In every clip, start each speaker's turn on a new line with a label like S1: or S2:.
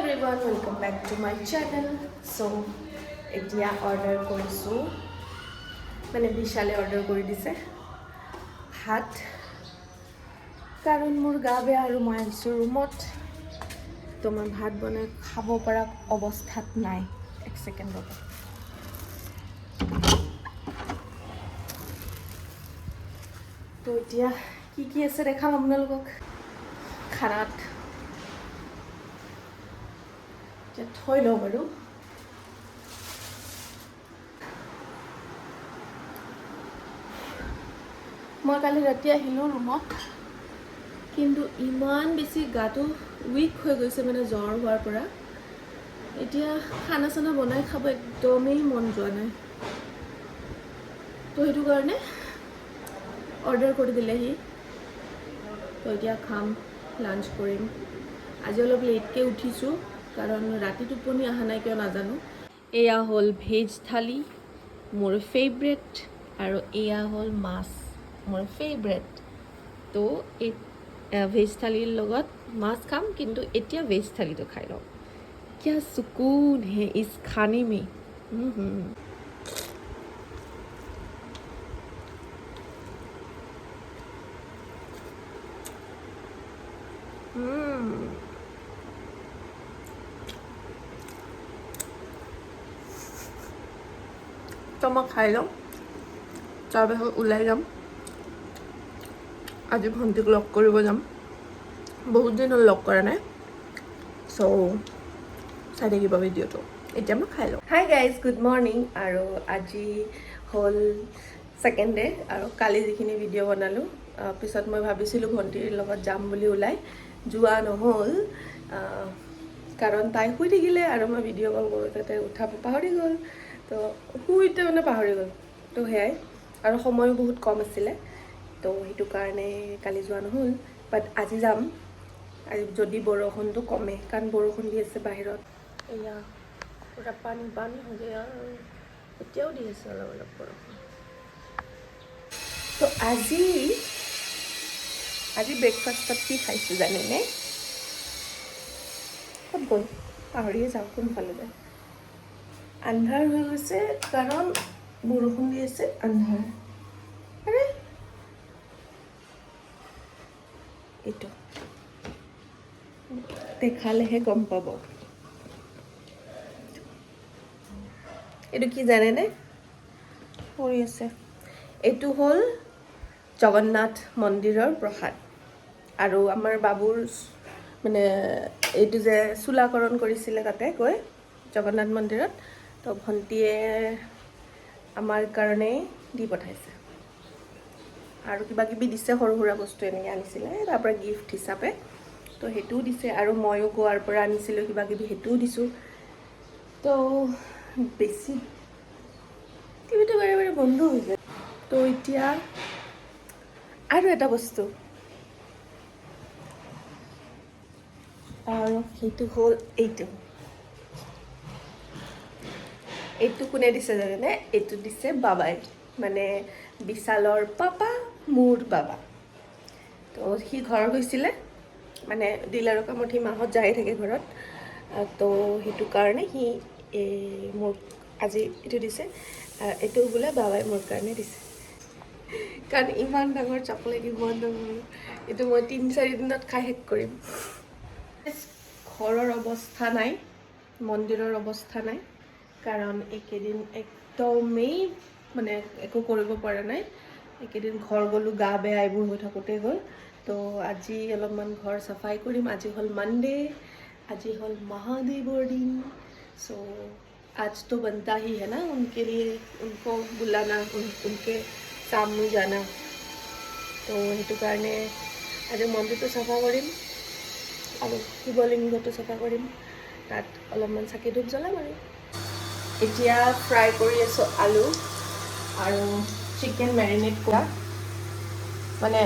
S1: everyone, welcome back to my channel. So, এতিয়া order কৰিছোঁ মানে বিশালে অৰ্ডাৰ কৰি দিছে ভাত কাৰণ মোৰ গা বেয়া আৰু মই আহিছোঁ ৰুমত তো মই ভাত বনাই খাব পৰা অৱস্থাত নাই এক ছেকেণ্ড ৰ'ব তো এতিয়া কি আছে দেখাম আপোনালোকক খানাত থৈ লওঁ বাৰু মই কালি ৰাতি আহিলোঁ ৰুমত কিন্তু ইমান বেছি গাটো উইক হৈ গৈছে মানে জ্বৰ হোৱাৰ পৰা এতিয়া খানা চানা বনাই খাব একদমেই মন যোৱা নাই তো সেইটো কাৰণে অৰ্ডাৰ কৰি দিলেহি তো এতিয়া খাম লাঞ্চ কৰিম আজি অলপ লেটকৈ উঠিছোঁ কাৰণ ৰাতি টোপনি অহা নাই কিয় নাজানো এয়া হ'ল ভেজ থালি মোৰ ফেভৰেট আৰু এয়া হ'ল মাছ মোৰ ফেভৰেট তো এই ভেজ থালিৰ লগত মাছ খাম কিন্তু এতিয়া ভেজ থালিটো খাই লওঁ क्या सुकून है इस खाने में তো মই খাই লওঁ তাৰপিছত ওলাই যাম আজি ভণ্টিক লগ কৰিব যাম বহুত দিন হ'ল লগ কৰা নাই চ' চাই থাকিব ভিডিঅ'টো এতিয়া মই খাই লওঁ হাই গাইজ গুড মৰ্ণিং আৰু আজি হ'ল ছেকেণ্ড ডে আৰু কালি যিখিনি ভিডিঅ' বনালোঁ পিছত মই ভাবিছিলোঁ ভণ্টিৰ লগত যাম বুলি ওলাই যোৱা নহ'ল কাৰণ তাই শুই থাকিলে আৰু মই ভিডিঅ' কল কৰোঁতে তাই উঠাব পাহৰি গ'ল তো শুইতে মানে পাহৰি গ'ল তো সেয়াই আৰু সময়ো বহুত কম আছিলে তো সেইটো কাৰণে কালি যোৱা নহ'ল বাট আজি যাম আজি যদি বৰষুণটো কমে কাৰণ বৰষুণ দি আছে বাহিৰত এয়া পুৰা পানী হৈ যায় আৰু এতিয়াও দি আছে অলপ অলপ বৰষুণ তো আজি ব্ৰেকফাষ্টত কি খাইছোঁ জানেনে ক'ত গ'ল পাহৰিয়ে যাওঁ কোনফালে যায় আন্ধাৰ হৈ গৈছে কাৰণ বৰষুণ দি আছে আন্ধাৰ আৰে এইটো দেখালেহে গম পাব এইটো কি জানেনে পৰি আছে এইটো হ'ল জগন্নাথ মন্দিৰৰ প্ৰসাদ আৰু আমাৰ বাবুৰ মানে এইটো যে চুলাকৰণ কৰিছিলে তাতে গৈ জগন্নাথ মন্দিৰত তো ভণ্টিয়ে আমাৰ কাৰণে দি পঠাইছে আৰু কিবা কিবি দিছে সৰু সুৰা বস্তু এনেকৈ আনিছিলে তাৰ পৰা গিফ্ট হিচাপে তো সেইটোও দিছে আৰু ময়ো গোৱাৰ পৰা আনিছিলোঁ কিবা কিবি সেইটোও দিছোঁ তো বেছি টিভিটো বাৰে বাৰে বন্ধ হৈ যায় তো এতিয়া আৰু এটা বস্তু আৰু সেইটো হ'ল এইটো কোনে দিছে জানেনে এইটো দিছে বাবাই মানে বিশালৰ পাপা মোৰ বাবা তো সি ঘৰ গৈছিলে মানে ডিলাৰৰ কামত সি মাহত যাই থাকে ঘৰত তো সেইটো কাৰণে সি মোক আজি এইটো দিছে এইটো বোলে বাবাই মোৰ কাৰণে দিছে কাৰণ ইমান ডাঙৰ চকলেট ইমান ডাঙৰ এইটো মই 3-4 দিনত খাই শেষ কৰিম ঘৰৰ অৱস্থা নাই মন্দিৰৰ অৱস্থা নাই কাৰণ এইকেইদিন একদমেই মানে একো কৰিব পৰা নাই এইকেইদিন ঘৰ গ'লোঁ গা বেয়া এইবোৰ হৈ থাকোঁতে গ'ল তো আজি অলপমান ঘৰ চাফাই কৰিম আজি হ'ল মানডে আজি হ'ল महादेवर दिन सो आज तो बनता ही है ना उनके लिए उनको बुलाना उनके सामने जाना तो সেইটো কাৰণে আজি মন্দিৰটো চাফা কৰিম আৰু শিৱলিংগটো চাফা কৰিম তাত অলপমান চাকি ধূপ জ্বলাম আৰু এতিয়া ফ্ৰাই কৰি আছোঁ আলু আৰু চিকেন মেৰিনেট কৰা মানে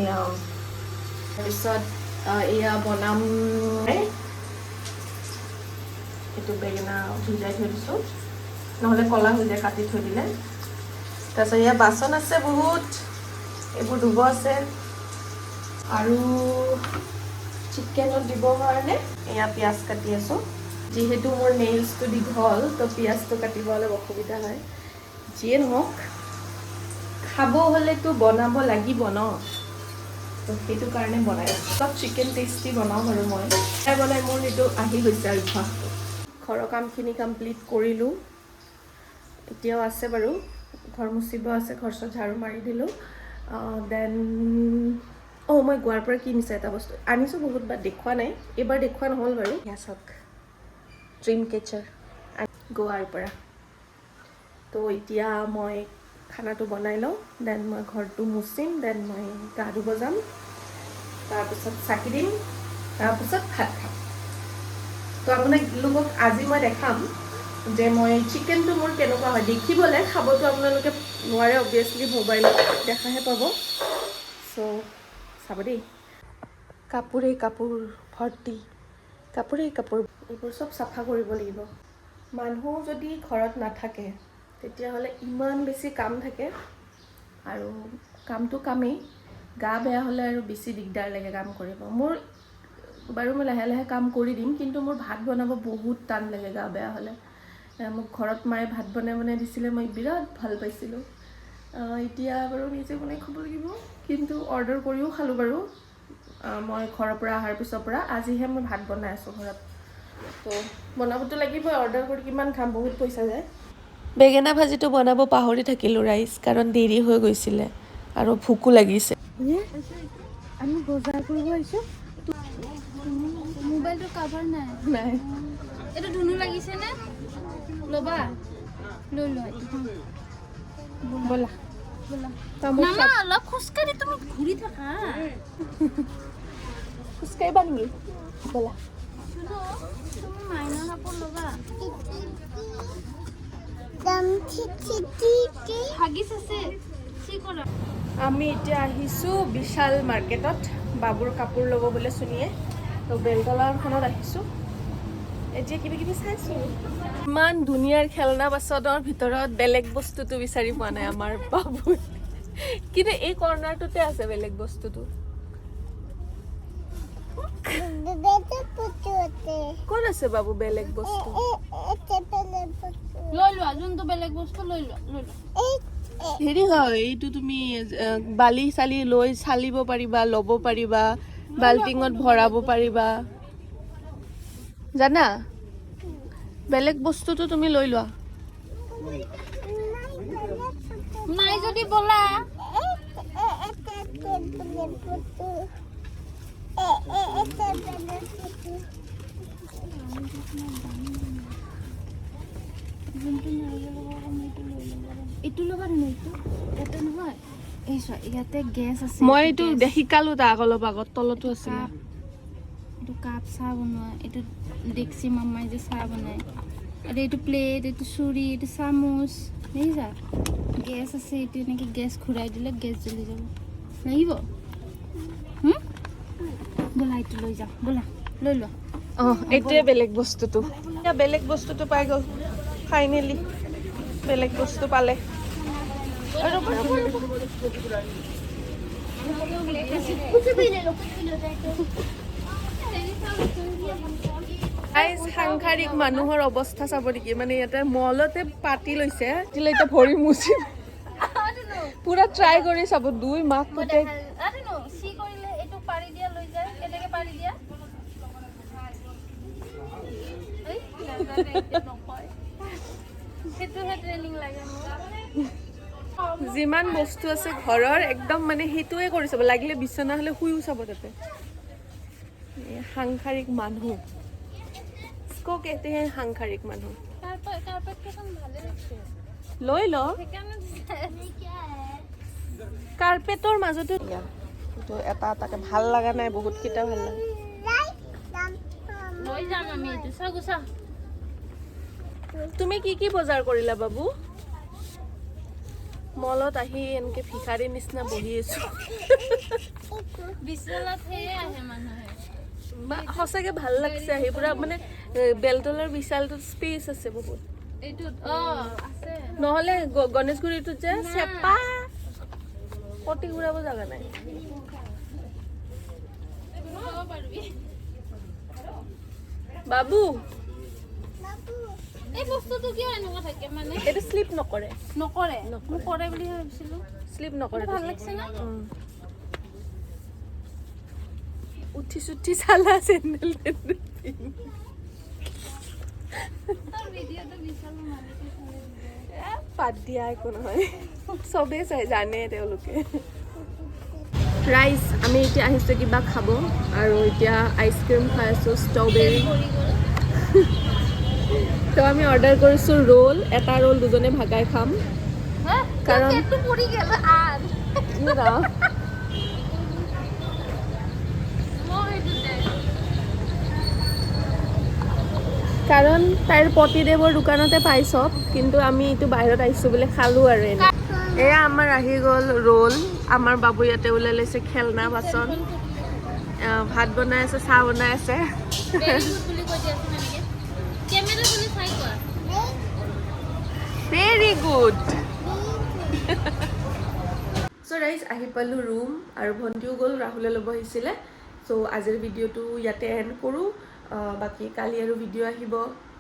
S1: এয়া তাৰপিছত এয়া বনাম এইটো বেঙেনা ভিজাই থৈ দিছোঁ নহ'লে ক'লা হৈ যায় কাটি থৈ দিলে তাৰপিছত এয়া বাচন আছে বহুত এইবোৰ ধুব আছে আৰু চিকেনত দিবৰ কাৰণে এয়া পিঁয়াজ কাটি আছোঁ। যিহেতু মোৰ নেইলছটো দীঘল তো পিঁয়াজটো কাটিব অলপ অসুবিধা হয়। যিয়ে নহওক খাব হ'লেতো বনাব লাগিব ন, তো সেইটো কাৰণে বনাই আছোঁ। চব চিকেন টেষ্টি বনাওঁ বাৰু মই বনাই মোৰ সেইটো আহি গৈছে অভ্যাসটো। ঘৰৰ কামখিনি কমপ্লিট কৰিলোঁ, এতিয়াও আছে বাৰু, ঘৰ মুচিব আছে, ঘৰ চৰ ঝাৰু মাৰি দিলোঁ। দেন মই গোৱাৰ পৰা কিনিছোঁ এটা বস্তু, আনিছোঁ বহুত বাৰ, দেখুওৱা নাই, এইবাৰ দেখুওৱা নহ'ল বাৰু। ইয়া চাওক, ড্ৰিম কেচাৰ গোৱাৰ পৰা। তো এতিয়া মই খানাটো বনাই লওঁ, দেন মই ঘৰটো মুচিম, দেন মই গা ধুব যাম, তাৰপিছত চাকি দিম, তাৰপিছত ভাত খাম। তো আপোনালোকক আজি মই দেখাম যে মই চিকেনটো মোৰ কেনেকুৱা হয়। দেখিবলৈ, খাবতো আপোনালোকে নোৱাৰে অবভিয়াছলি, মোবাইলত দেখাহে পাব। চ' চাব দেই। কাপোৰেই কাপোৰ ভৰ্তি, কাপোৰেই কাপোৰ, এইবোৰ চব চাফা কৰিব লাগিব। মানুহ যদি ঘৰত নাথাকে তেতিয়াহ'লে ইমান বেছি কাম থাকে, আৰু কামটো কামেই, গা বেয়া হ'লে আৰু বেছি দিগদাৰ লাগে কাম কৰিব। মোৰ বাৰু মই লাহে লাহে কাম কৰি দিম, কিন্তু মোৰ ভাত বনাব বহুত টান লাগে গা বেয়া হ'লে। মোক ঘৰত মায়ে ভাত বনাই দিছিলে, মই বিৰাট ভাল পাইছিলোঁ। এতিয়া বাৰু নিজে বনাই খাব লাগিব, কিন্তু অৰ্ডাৰ কৰিও খালোঁ বাৰু মই ঘৰৰ পৰা অহাৰ পিছৰ পৰা। আজিহে মই ভাত বনাই আছোঁ ঘৰত, তো বনাবতো লাগিবই, অৰ্ডাৰ কৰি কিমান খাম, বহুত পইচা যায়। বেঙেনা ভাজিটো বনাব পাহৰি থাকিলোঁ ৰাইজ, কাৰণ দেৰি হৈ গৈছিলে আৰু ভোকো লাগিছে। আমি বজাৰ কৰিব আহিছোঁ,
S2: মোবাইলটো কাভাৰ নাই।
S1: নাই
S2: এইটো ধুনু লাগিছে নে? ল'বা, লৈ লোৱা।
S1: ব'লা
S2: ব'লা।
S1: তামোল
S2: মামা অলপ খোজকাঢ়ি তুমি ঘূৰি থাকা।
S1: খোজকাঢ়িবা নেকি? ব'লা।
S2: তুমি মাইনা কাপোৰ ল'বা। হাগিছ আছে, কি কৰা?
S1: আমি এতিয়া আহিছোঁ বিশাল মাৰ্কেটত, বাবুৰ কাপোৰ ল'ব বোলে চুনীয়ে, তো বেলতলাখনত আহিছোঁ। এতিয়া কিবা কিবি চাইছোঁ। ইমান ধুনীয়াৰ খেলনা বাচনৰ ভিতৰত বেলেগ বস্তুটো বিচাৰি পোৱা নাই আমাৰ বাবুই, কিন্তু এই কৰ্ণাৰটোতে আছে বেলেগ বস্তুটো। ক'ত আছে বাবু বেলেগ বস্তু?
S2: লৈ লোৱা, যোনটো বেলেগ বস্তু লৈ লোৱা, লৈ লোৱা।
S1: হেৰি হয়, এইটো তুমি বালি চালি লৈ চালিব পাৰিবা, ল'ব পাৰিবা, বাল্টিঙত ভৰাব পাৰিবা, জানা? বেলেগ বস্তুটো তুমি লৈ লোৱা।
S2: নাই যদি ব'লা। এইটো ল'বা নে? এইটো নহয়, এই চোৱা, ইয়াতে গেছ আছে।
S1: মই এইটো শিকালো তাক অলপ আগত, তলতো আছিলে।
S2: এইটো কাপ চাহ বনোৱা, এইটো ডেক্সি মামাই যে চাহ বনায়, আৰু এইটো প্লেট, এইটো চুৰি, এইটো চামুচ, দেখিছা? গেছ আছে, এইটো এনেকৈ গেছ ঘূৰাই দিলে গেছ জ্বলি যাব। লাগিব? ব'লা, এইটো লৈ যাওঁ, ব'লা, লৈ লোৱা।
S1: এইটোৱে বেলেগ বস্তুটো, এতিয়া বেলেগ বস্তুটো পাই গ'ল ফাইনেলি, বেলেগ বস্তু পালে। সাংসাৰিক মানুহৰ অৱস্থা চাব নেকি, মানে ইয়াতে মলতে পাতি লৈছে, এতিয়া ভৰি মুচি পুৰা ট্ৰাই কৰি চাব, 2 মাক পুতেক। যিমান বস্তু আছে ঘৰৰ একদম মানে সেইটোৱে কৰি চাব, লাগিলে বিচনা হ'লে শুইও চাব তাতে। সাংসাৰিক মানুহ, সাংসাৰিক মানুহ। লৈ ল, কাৰ্পেটৰ মাজতো এটা এটাকে ভাল লগা নাই, বহুত কেইটা ভাল লাগে। তুমি কি কি বজাৰ কৰিলা বাবু? মলত আহি এনেকে ভিখাৰী নিচিনা বহি আছো। সঁচাকে ভাল লাগছে আহি, পুৰা মানে বেলতলাৰ বিশালটোত স্পেচ আছে বহুত। নহ'লে গণেশগুৰিটোত যে চেপা পটি ঘূৰাব জাগা নাই। বাবু
S2: এই বস্তুটো কিয় এনেকুৱা থাকে মানে
S1: এইটো স্লিপ নকৰে
S2: নকৰে মই কৰে বুলি ভাবিছিলোঁ
S1: স্লিপ নকৰে
S2: ভাল লাগছে না
S1: উঠি চুঠি চালা চেণ্ডেল
S2: তাৰ ভিডিঅ'টো বিচাৰো মালিকে চালে
S1: বাদ দিয়া একো নহয় চবেই চাই জানে তেওঁলোকে ৰাইচ আমি এতিয়া আহিছোঁ কিবা খাব আৰু এতিয়া আইচক্ৰীম খাই আছোঁ ষ্ট্ৰবেৰী
S2: পৰি গ'ল
S1: তো আমি অৰ্ডাৰ কৰিছোঁ ৰোল এটা ৰোল দুজনে ভাগাই খাম
S2: হা
S1: কাৰণ
S2: পেটটো পৰি গ'ল আৰ মই এইটোতে
S1: কাৰণ তাইৰ পতিদেৱৰ দোকানতে পাই চব কিন্তু আমি এইটো বাহিৰত আহিছোঁ বুলি খালোঁ আৰু এনে এয়া আমাৰ আহি গ'ল ৰোল আমাৰ বাবু ইয়াতে ওলাই লৈছে খেলনা বাচন ভাত বনাই আছে চাহ বনাই আছে
S2: ভেৰি গুড বুলি কৈ দিয়াচোন এনেকৈ কেমেৰা বুলি চাই কোৱা
S1: ভেৰি গুড চ' ৰাইজ আহি পালোঁ ৰুম আৰু ভণ্টিও গ'ল ৰাহুলে ল'ব আহিছিলে চ' আজিৰ ভিডিঅ'টো ইয়াতে এণ্ড কৰোঁ বাকী কালি আৰু ভিডিঅ' আহিব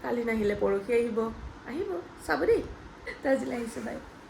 S1: কালি নাহিলে পৰহি আহিব চাব দেই তো আজিলৈ আহিছোঁ বাই